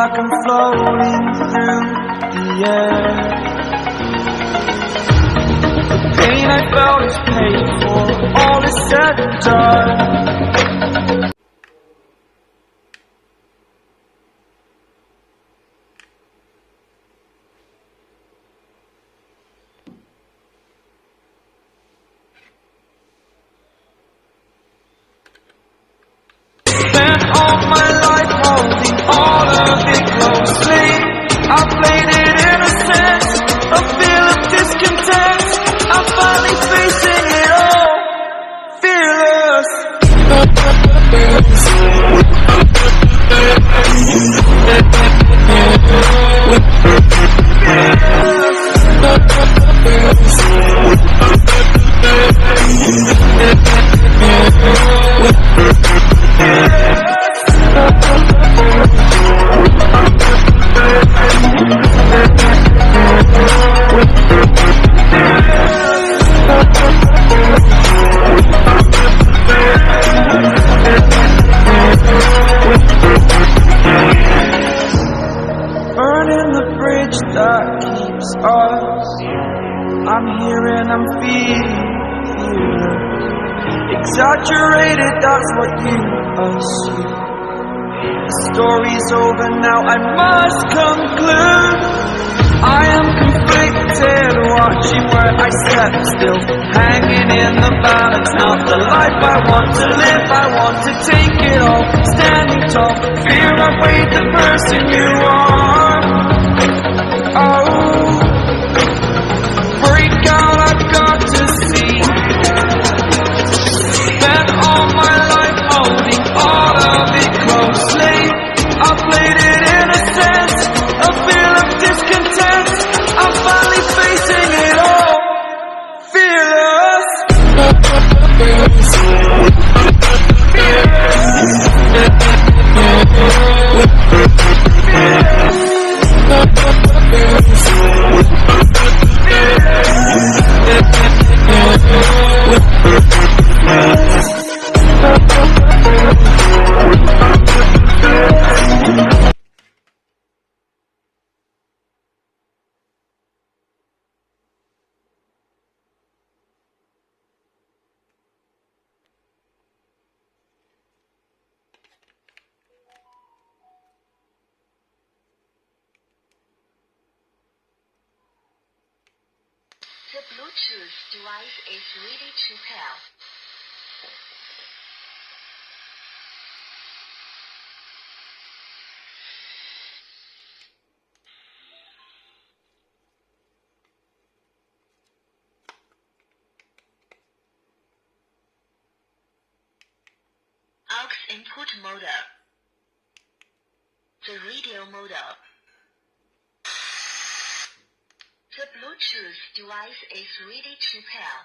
like I'm floating through the air. The pain I felt is paid for, all is said and done. Spent all my life holding all of it closely. I played it innocent, a feel of discontent. I'm finally facing it all, fearless. Burning the bridge that keeps us. I'm here and I'm feeling exaggerated, that's what you assume. The story's over now, I must conclude. I am conflicted, watching where I step still, hanging in the balance. Not the life I want to live, I want to take it all. Standing tall, fear I've weighed the person you are. Oh, break out, I've got to see. Spent all my life holding all of it closely. I played it innocent, a feel of discontent. I'm finally facing it all, fearless. The Bluetooth device is ready to pair. Aux input model. The radio model. The Bluetooth device is ready to pair.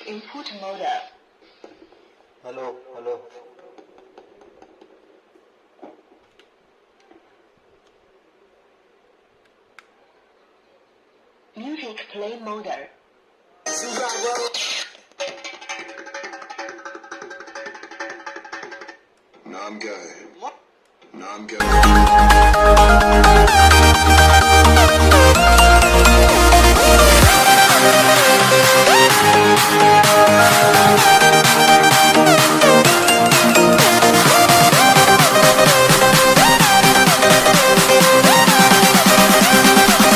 input model. Hello. Music play model. No, I'm good.